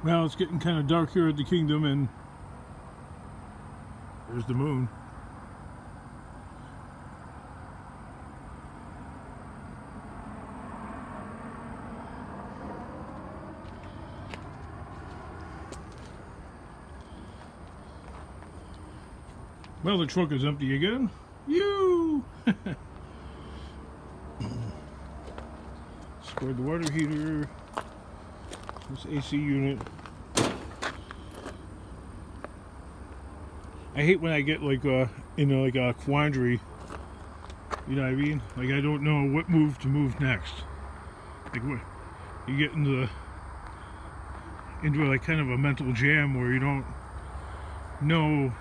Well, it's getting kind of dark here at the Kingdom, and there's the moon. Well, the truck is empty again. You! Squared the water heater. This AC unit. I hate when I get like like a quandary. You know what I mean? Like I don't know what move to move next. Like what you get into like kind of a mental jam where you don't know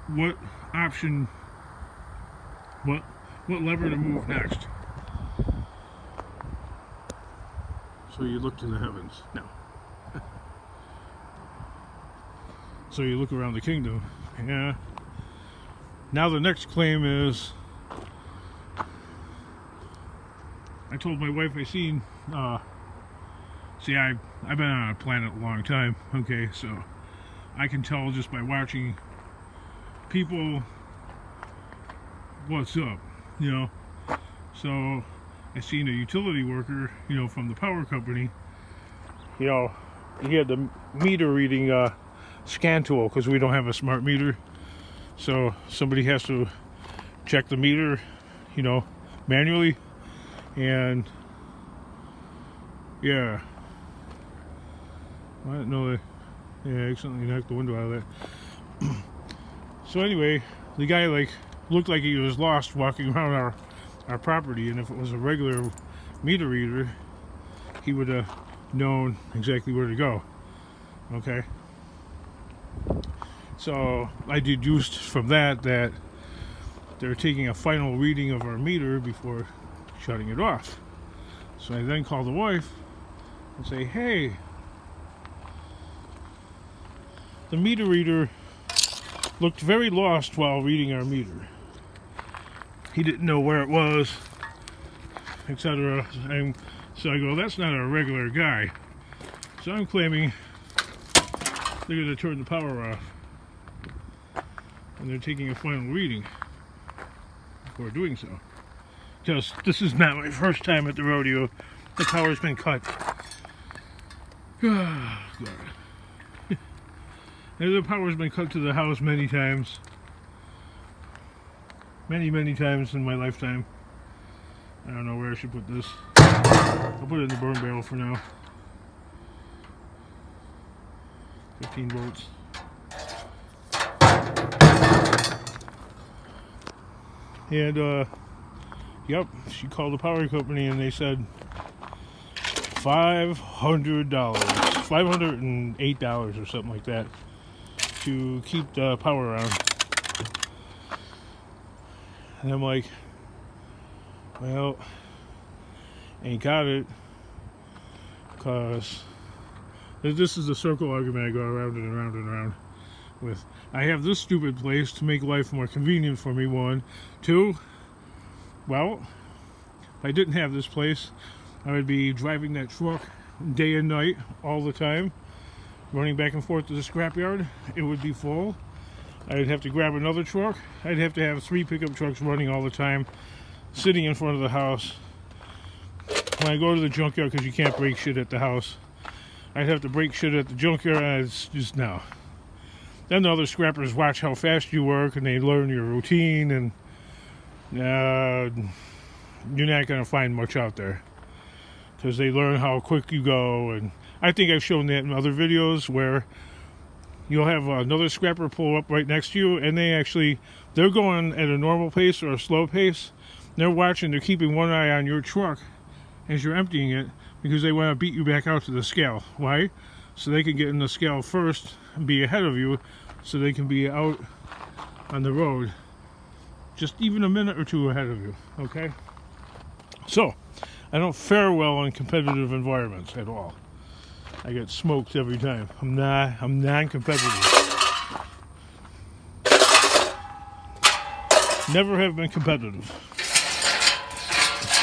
what option, what lever to move next. So you look to the heavens. No. So you look around the Kingdom. Yeah. Now the next claim is, I told my wife I seen, see I've been on a planet a long time, okay, so I can tell just by watching people what's up, you know. So I seen a utility worker, you know, from the power company, you know, he had the meter reading scan tool, because we don't have a smart meter, so somebody has to check the meter, you know, manually. And yeah, I didn't know that. Yeah, I accidentally knocked the window out of that. So anyway, the guy like looked like he was lost walking around our property, and if it was a regular meter reader, he would have known exactly where to go. Okay. So I deduced from that they're taking a final reading of our meter before shutting it off. So I then call the wife and say, hey, the meter reader looked very lost while reading our meter. He didn't know where it was, etc. So I go, that's not a regular guy. So I'm claiming they're going to turn the power off, and they're taking a final reading before doing so. Because this is not my first time at the rodeo. The power's been cut. Oh, God. And the power's been cut to the house many times. Many times in my lifetime. I don't know where I should put this. I'll put it in the burn barrel for now. 15 volts. And yep, she called the power company and they said $500, $508 or something like that to keep the power on. And I'm like, well, ain't got it, because this is the circle argument I go around and around and around with. I have this stupid place to make life more convenient for me, one. Two, well, if I didn't have this place, I would be driving that truck day and night all the time, running back and forth to the scrapyard. It would be full. I'd have to grab another truck. I'd have to have 3 pickup trucks running all the time, sitting in front of the house. When I go to the junkyard, because you can't break shit at the house, I'd have to break shit at the junkyard, and it's just no. Then the other scrappers watch how fast you work, and they learn your routine, and you're not going to find much out there, because they learn how quick you go. And I think I've shown that in other videos where you'll have another scrapper pull up right next to you, and they're going at a normal pace or a slow pace. They're watching, they're keeping one eye on your truck as you're emptying it, because they want to beat you back out to the scale. Why? So they can get in the scale first and be ahead of you, so they can be out on the road just even a minute or two ahead of you. Okay? So I don't fare well in competitive environments at all. I get smoked every time. I'm non-competitive. Never have been competitive.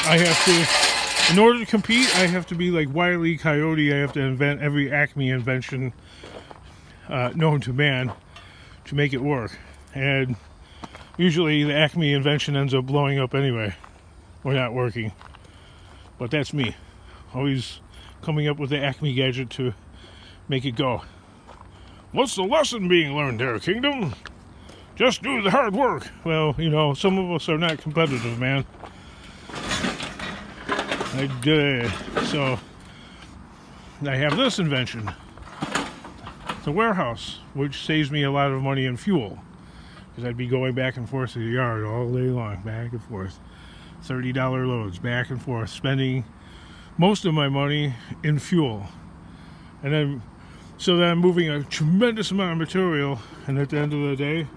I have to, In order to compete, I have to be like Wile E. Coyote. I have to invent every Acme invention known to man to make it work. And usually the Acme invention ends up blowing up anyway, or not working. But that's me. Always coming up with the Acme gadget to make it go. What's the lesson being learned there, Kingdom? Just do the hard work. Well, you know, some of us are not competitive, man. So I have this invention, the warehouse, which saves me a lot of money in fuel, because I'd be going back and forth to the yard all day long, back and forth, $30 loads, back and forth, spending most of my money in fuel, and then so then I'm moving a tremendous amount of material, and at the end of the day,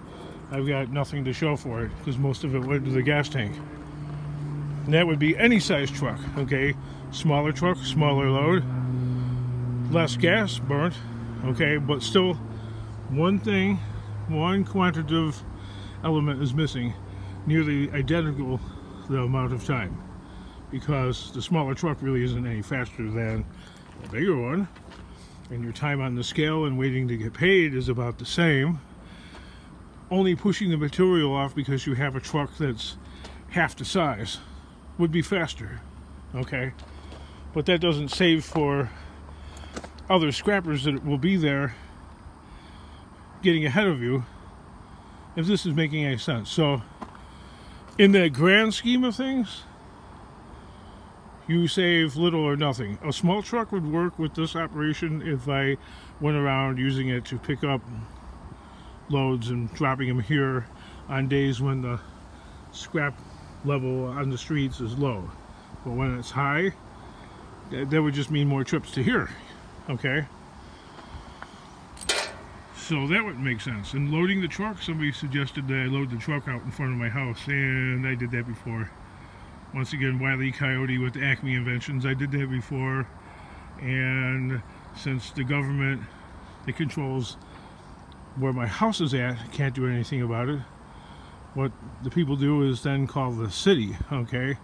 I've got nothing to show for it, because most of it went to the gas tank. And that would be any size truck, okay? Smaller truck, smaller load, less gas burnt, okay? But still, one quantitative element is missing, nearly identical the amount of time, because the smaller truck really isn't any faster than the bigger one, and your time on the scale and waiting to get paid is about the same. Only pushing the material off because you have a truck that's half the size would be faster, okay? But that doesn't save for other scrappers that will be there getting ahead of you, if this is making any sense. So in the grand scheme of things, you save little or nothing. A small truck would work with this operation if I went around using it to pick up loads and dropping them here on days when the scrap level on the streets is low. But when it's high, that would just mean more trips to here, okay? So that would make sense. And loading the truck, somebody suggested that I load the truck out in front of my house, and I did that before. Once again, Wile E. Coyote with the Acme inventions. I did that before, and since the government that controls where my house is at can't do anything about it, what the people do is then call the city, okay?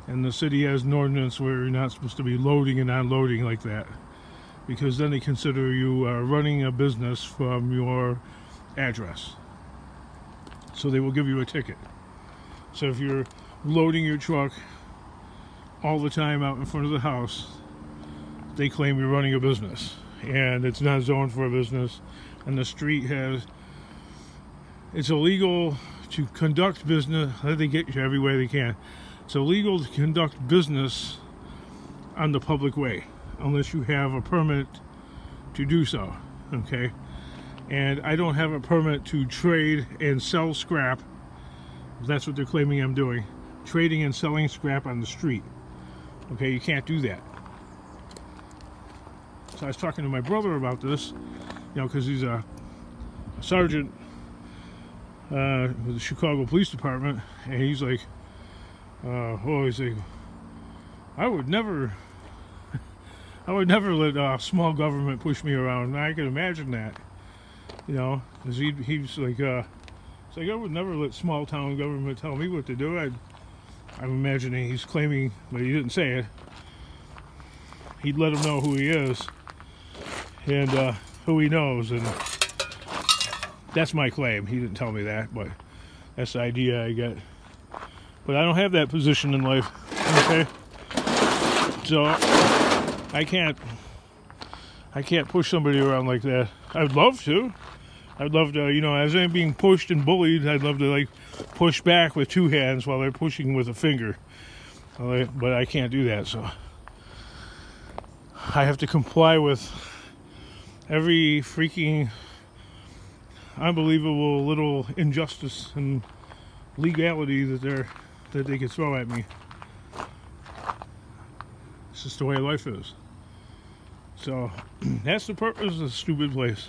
And the city has an ordinance where you're not supposed to be loading and unloading like that, because then they consider you running a business from your address. So they will give you a ticket. So if you're loading your truck all the time out in front of the house, they claim you're running a business, and it's not zoned for a business, and the street has, it's illegal to conduct business. They get you every way they can. It's illegal to conduct business on the public way unless you have a permit to do so, okay? And I don't have a permit to trade and sell scrap. That's what they're claiming I'm doing, trading and selling scrap on the street. Okay, you can't do that. So I was talking to my brother about this, you know, because he's a sergeant with the Chicago Police Department, and he's like, he's like, I would never let small government push me around. And I can imagine that, you know, because he's like, it's like, I would never let small town government tell me what to do. I'm imagining he's claiming, but he didn't say it, he'd let him know who he is and who he knows, and that's my claim. He didn't tell me that, but that's the idea I get. But I don't have that position in life, okay? So I can't push somebody around like that. I'd love to. I'd love to, you know, as I'm being pushed and bullied, I'd love to, like, push back with two hands while they're pushing with a finger. But I can't do that, so I have to comply with every freaking unbelievable little injustice and legality that they can throw at me. It's just the way life is. So that's the purpose of the stupid place.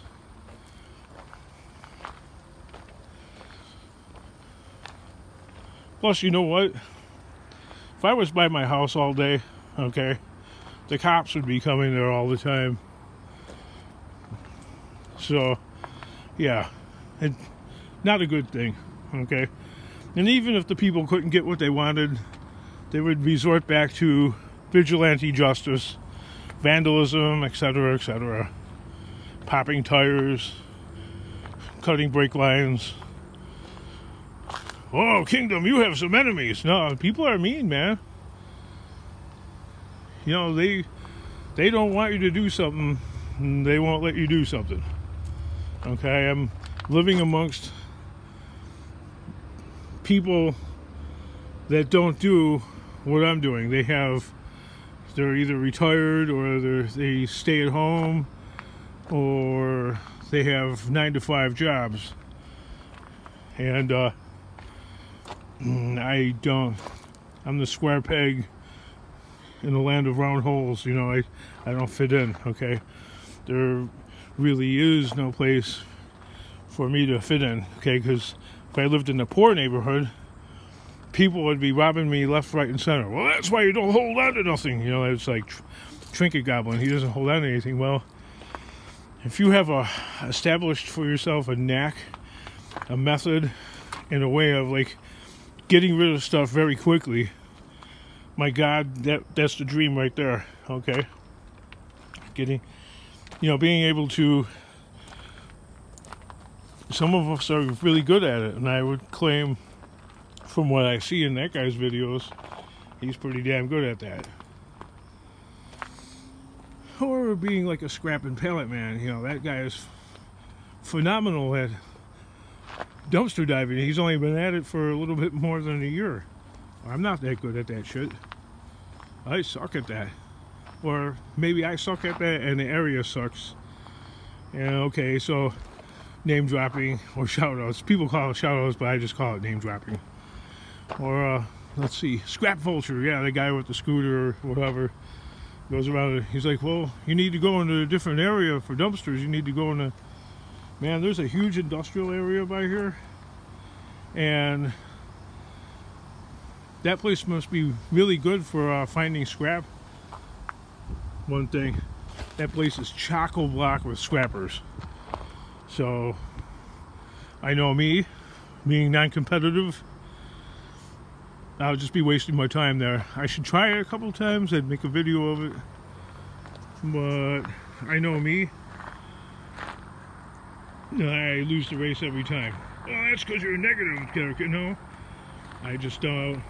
Plus, you know what? If I was by my house all day, okay, the cops would be coming there all the time. So, yeah, it's not a good thing, okay? And even if the people couldn't get what they wanted, they would resort back to vigilante justice, vandalism, etc., etc., popping tires, cutting brake lines. Oh, Kingdom, you have some enemies. No, people are mean, man. You know, they don't want you to do something, and they won't let you do something. Okay, I'm living amongst people that don't do what I'm doing. They're either retired, or they stay at home, or they have 9-to-5 jobs. And I'm the square peg in the land of round holes. You know, I don't fit in. Okay, there really is no place for me to fit in. Okay, because if I lived in a poor neighborhood, people would be robbing me left, right, and center. Well, that's why you don't hold on to nothing. You know, it's like Trinket Goblin. He doesn't hold on to anything. Well, if you have established for yourself a knack, a method, and a way of like getting rid of stuff very quickly, my God, that's the dream right there. Okay, being able to. Some of us are really good at it, and I would claim, from what I see in that guy's videos, he's pretty damn good at that. Or being like a scrap and pallet man. You know, that guy is phenomenal at dumpster diving. He's only been at it for a little bit more than a year. I'm not that good at that shit. I suck at that. Or maybe I suck at that and the area sucks. And okay, so name dropping or shout outs. People call it shout outs, but I just call it name dropping. Or let's see, Scrap Vulture. Yeah, the guy with the scooter or whatever goes around. He's like, well, you need to go into a different area for dumpsters. You need to go into, man, there's a huge industrial area by here, and that place must be really good for finding scrap. One thing, that place is chock-a-block with scrappers. So I know me, being non-competitive, I'll just be wasting my time there. I should try it a couple times. I'd make a video of it. But I know me, I lose the race every time. Oh, that's because you're a negative character. No, I just don't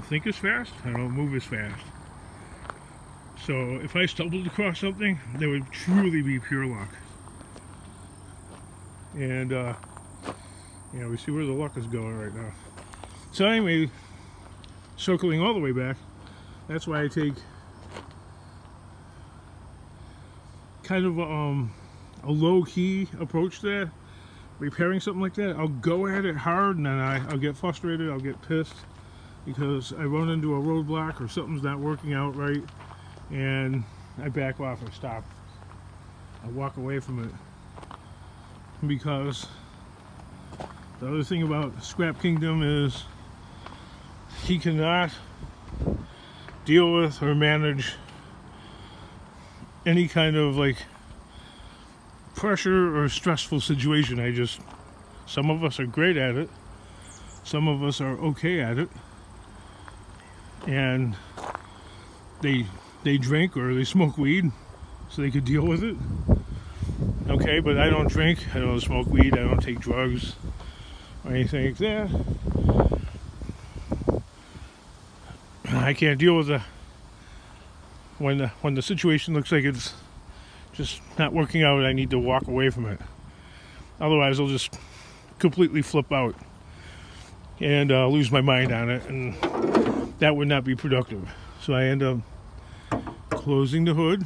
think as fast. I don't move as fast. So if I stumbled across something, that would truly be pure luck. And yeah, we see where the luck is going right now. So anyway, circling all the way back, that's why I take kind of a low-key approach to that. Repairing something like that, I'll go at it hard, and then I'll get frustrated, I'll get pissed because I run into a roadblock or something's not working out right, and I back off and stop. I walk away from it, because the other thing about Scrap Kingdom is he cannot deal with or manage any kind of like pressure or stressful situation. Some of us are great at it, some of us are okay at it, and they drink or they smoke weed so they could deal with it. Okay, but I don't drink, I don't smoke weed, I don't take drugs or anything like that. I can't deal with when the situation looks like it's just not working out. I need to walk away from it. Otherwise, I'll just completely flip out and lose my mind on it, and that would not be productive. So I end up closing the hood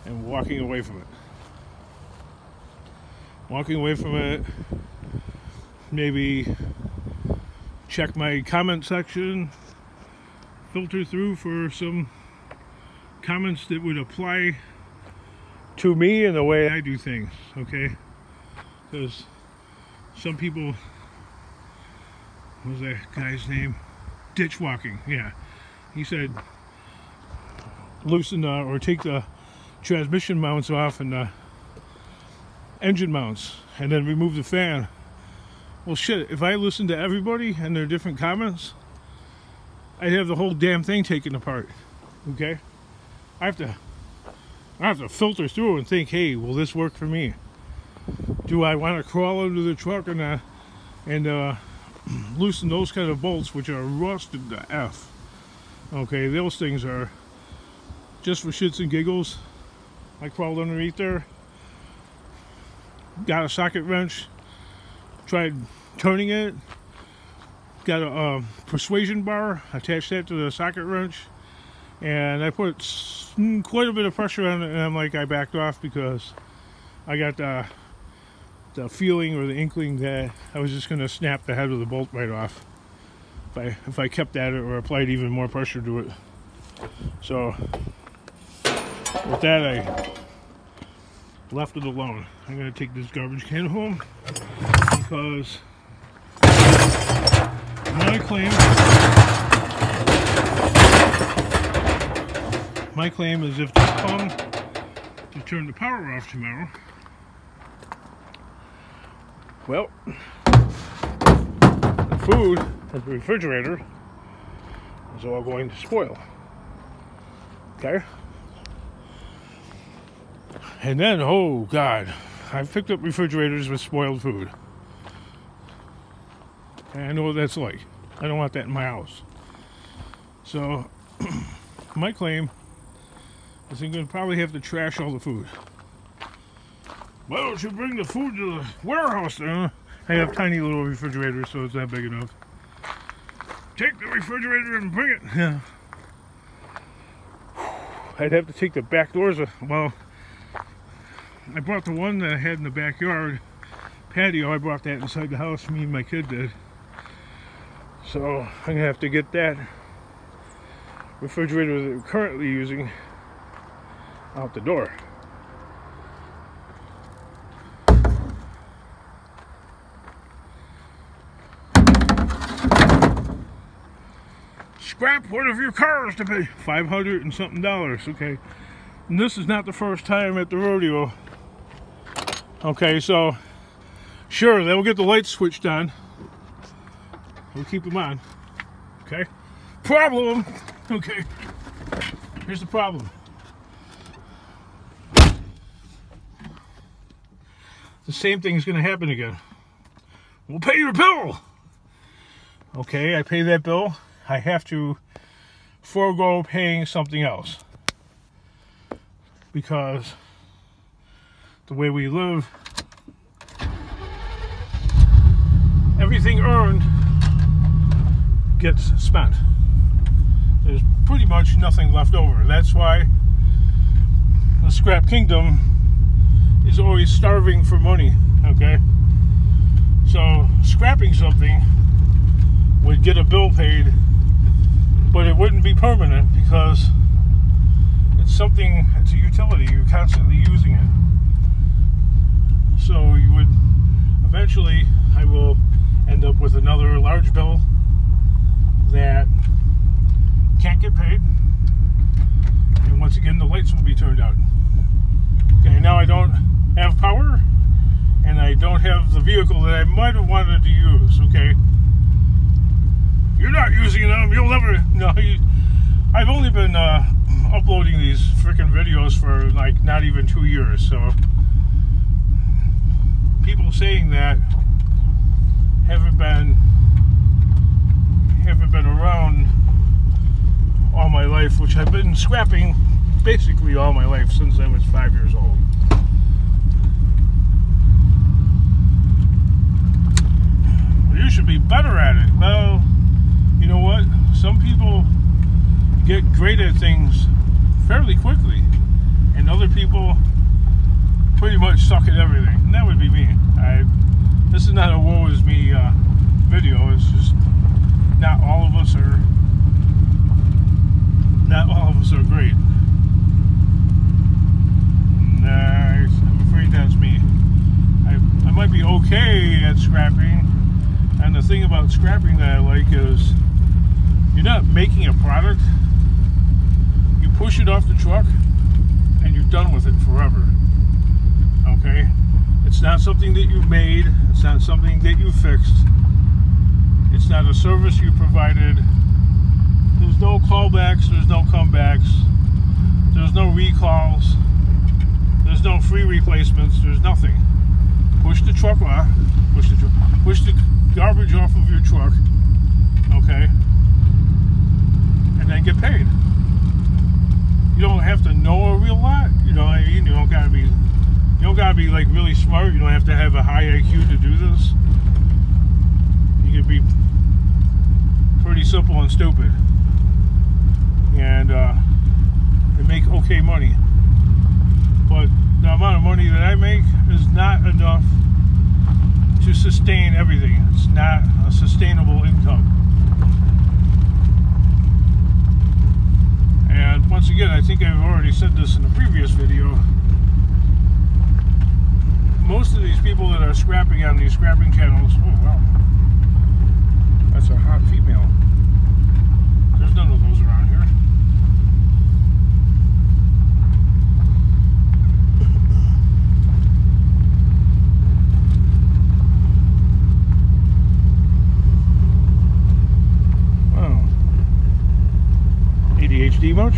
and walking away from it. Walking away from it, maybe check my comment section, filter through for some comments that would apply to me and the way I do things, okay? Because some people, what was that guy's name? Ditch walking, yeah. He said, loosen or take the transmission mounts off and the engine mounts, and then remove the fan. Well, shit, if I listen to everybody and their different comments, I'd have the whole damn thing taken apart. Okay, I have to filter through and think, hey, will this work for me? Do I want to crawl under the truck and loosen those kind of bolts, which are rusted to F? Okay, those things are just for shits and giggles. I crawled underneath there, got a socket wrench, tried turning it, got a persuasion bar, attached that to the socket wrench, and I put quite a bit of pressure on it, and I backed off because I got the feeling or the inkling that I was just going to snap the head of the bolt right off if I kept at it or applied even more pressure to it. So with that, I left it alone. I'm going to take this garbage can home because my claim is if they come to turn the power off tomorrow, well, the food at the refrigerator is all going to spoil. Okay? And then, oh God, I've picked up refrigerators with spoiled food. And I know what that's like. I don't want that in my house. So, my claim is I'm going to probably have to trash all the food. Why don't you bring the food to the warehouse then? I have tiny little refrigerators, so it's not big enough. Take the refrigerator and bring it. Yeah. I'd have to take the back doors. Well, I brought the one that I had in the backyard patio. I brought that inside the house. Me and my kid did. So I'm going to have to get that refrigerator that we're currently using out the door. Scrap one of your cars to pay $500 and something. Okay, and this is not the first time at the rodeo. Okay, so sure, they'll get the lights switched on. We'll keep them on. Okay, problem. Okay, here's the problem. The same thing is going to happen again. We'll pay your bill. Okay, I pay that bill. I have to forego paying something else because the way we live, everything earned gets spent. There's pretty much nothing left over. That's why the scrap kingdom is always starving for money. Okay, so scrapping something would get a bill paid, but it wouldn't be permanent because it's something, it's a utility, you're constantly using it. So you would eventually, I will end up with another large bill that can't get paid, and once again the lights will be turned out. Okay, now I don't have power and I don't have the vehicle that I might have wanted to use. Okay, you're not using them, you'll never, no, I've only been uploading these freaking videos for like not even 2 years, so people saying that haven't been around all my life, which I've been scrapping basically all my life since I was 5 years old. You should be better at it. Well, you know what? Some people get great at things fairly quickly, and other people pretty much suck at everything. And that would be me. This is not a woe is me video. It's just not all of us are great. I'm afraid that's me. I might be okay at scrapping, and the thing about scrapping that I like is you're not making a product. You push it off the truck and you're done with it forever. Okay? It's not something that you've made. It's not something that you fixed. It's not a service you provided. There's no callbacks, there's no comebacks, there's no recalls, there's no free replacements, there's nothing. Push the truck off, push the garbage off of your truck, okay, and then get paid. You don't have to know a real lot, you know what I mean? You don't gotta be like really smart. You don't have to have a high IQ to do this. You can be pretty simple and stupid, and make okay money. But the amount of money that I make is not enough to sustain everything. It's not a sustainable income. And once again, I think I've already said this in a previous video, most of these people that are scrapping on these scrapping channels, oh wow, that's a hot female. There's none of those around here. Wow. ADHD much?